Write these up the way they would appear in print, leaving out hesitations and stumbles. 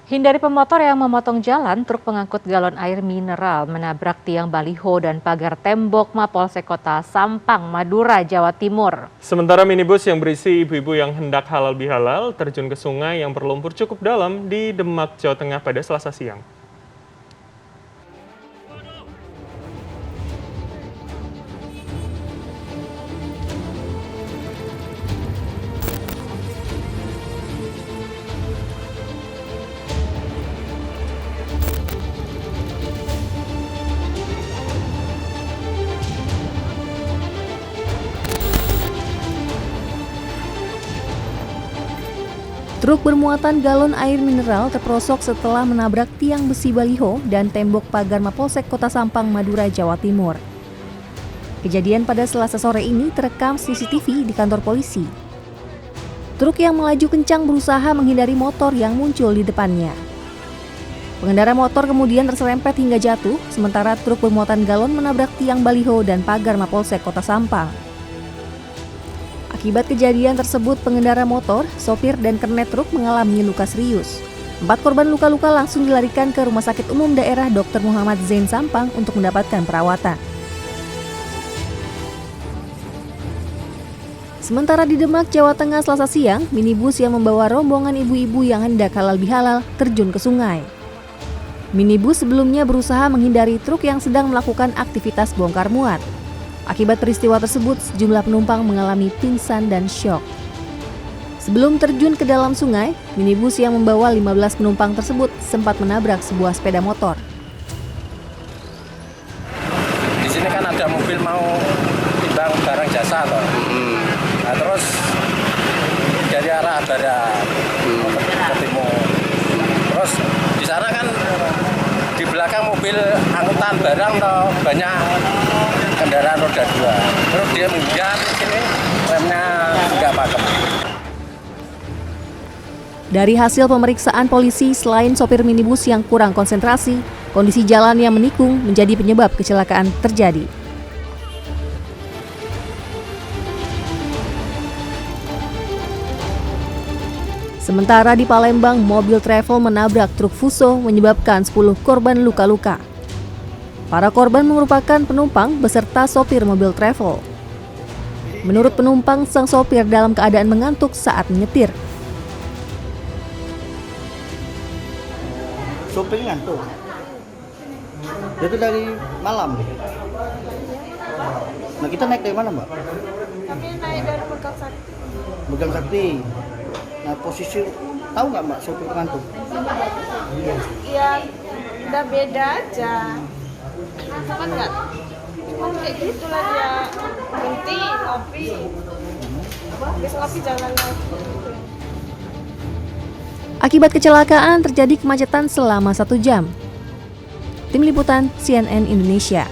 Hindari pemotor yang memotong jalan, truk pengangkut galon air mineral menabrak tiang baliho dan pagar tembok Mapolsek Kota Sampang, Madura, Jawa Timur. Sementara minibus yang berisi ibu-ibu yang hendak halal bihalal terjun ke sungai yang berlumpur cukup dalam di Demak, Jawa Tengah pada Selasa siang. Truk bermuatan galon air mineral terperosok setelah menabrak tiang besi baliho dan tembok pagar Mapolsek Kota Sampang, Madura, Jawa Timur. Kejadian pada Selasa sore ini terekam CCTV di kantor polisi. Truk yang melaju kencang berusaha menghindari motor yang muncul di depannya. Pengendara motor kemudian terserempet hingga jatuh, sementara truk bermuatan galon menabrak tiang baliho dan pagar Mapolsek Kota Sampang. Akibat kejadian tersebut, pengendara motor, sopir, dan kernet truk mengalami luka serius. 4 korban luka-luka langsung dilarikan ke Rumah Sakit Umum Daerah Dr. Muhammad Zain Sampang untuk mendapatkan perawatan. Sementara di Demak, Jawa Tengah Selasa siang, minibus yang membawa rombongan ibu-ibu yang hendak halal bihalal terjun ke sungai. Minibus sebelumnya berusaha menghindari truk yang sedang melakukan aktivitas bongkar muat. Akibat peristiwa tersebut, sejumlah penumpang mengalami pingsan dan syok. Sebelum terjun ke dalam sungai, minibus yang membawa 15 penumpang tersebut sempat menabrak sebuah sepeda motor. Di sini kan ada mobil mau timbang barang jasa loh. Nah, terus dari arah barat ke timur. Terus di sana kan di belakang mobil angkutan barang toh banyak kendaraan roda 2. Terus dia mengejar sini remnya nggak pakem. Dari hasil pemeriksaan polisi, selain sopir minibus yang kurang konsentrasi, kondisi jalan yang menikung menjadi penyebab kecelakaan terjadi. Sementara di Palembang, mobil travel menabrak truk Fuso menyebabkan 10 korban luka-luka. Para korban merupakan penumpang beserta sopir mobil travel. Menurut penumpang, sang sopir dalam keadaan mengantuk saat menyetir. Sopir ngantuk. Itu dari malam. Nah, kita naik dari mana, Mbak? Kami naik dari Megang Sakti. Megang Sakti. Nah, posisi tahu nggak, Mbak, sopir ngantuk? Ya, udah beda aja. Cuman nggak, cuman kayak gitulah dia berhenti ngopi, habis ngopi jalan lagi. Akibat kecelakaan terjadi kemacetan selama 1 jam. Tim Liputan CNN Indonesia.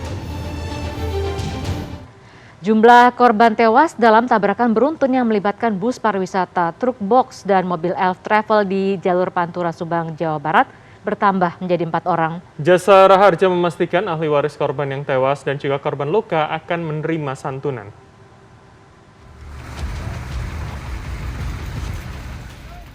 Jumlah korban tewas dalam tabrakan beruntun yang melibatkan bus pariwisata, truk box, dan mobil Elf Travel di jalur Pantura Subang, Jawa Barat bertambah menjadi 4 orang. Jasara Harja memastikan ahli waris korban yang tewas dan juga korban luka akan menerima santunan.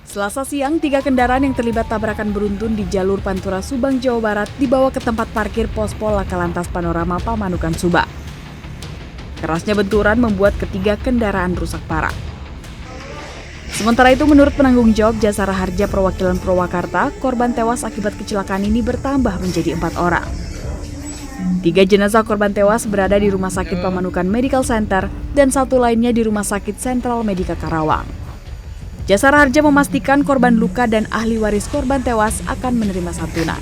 Selasa siang, 3 kendaraan yang terlibat tabrakan beruntun di jalur Pantura Subang, Jawa Barat dibawa ke tempat parkir Pospol Lakalantas Panorama Pamanukan Subang. Kerasnya benturan membuat ketiga kendaraan rusak parah. Sementara itu, menurut penanggung jawab Jasara Harja Perwakilan Purwakarta, korban tewas akibat kecelakaan ini bertambah menjadi 4 orang. 3 jenazah korban tewas berada di Rumah Sakit Pamanukan Medical Center dan 1 lainnya di Rumah Sakit Sentral Medika Karawang. Jasara Harja memastikan korban luka dan ahli waris korban tewas akan menerima santunan.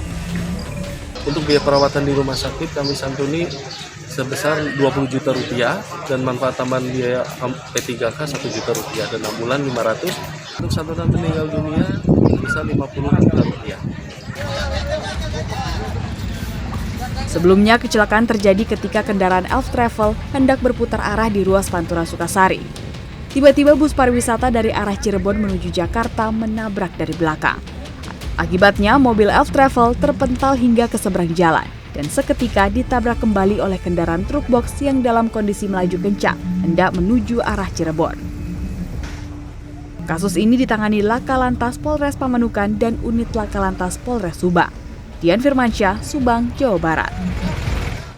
Untuk biaya perawatan di rumah sakit kami santuni sebesar Rp20 juta dan manfaat tambahan biaya P3K Rp1 juta dan ambulan 500. Untuk santunan meninggal dunia bisa Rp50 juta. Sebelumnya, kecelakaan terjadi ketika kendaraan Elf Travel hendak berputar arah di ruas Pantura Sukasari. Tiba-tiba bus pariwisata dari arah Cirebon menuju Jakarta menabrak dari belakang. Akibatnya, mobil Elf Travel terpental hingga ke seberang jalan dan seketika ditabrak kembali oleh kendaraan truk box yang dalam kondisi melaju kencang hendak menuju arah Cirebon. Kasus ini ditangani Laka Lantas Polres Pamanukan dan Unit Laka Lantas Polres Subang. Dian Firmansyah, Subang, Jawa Barat.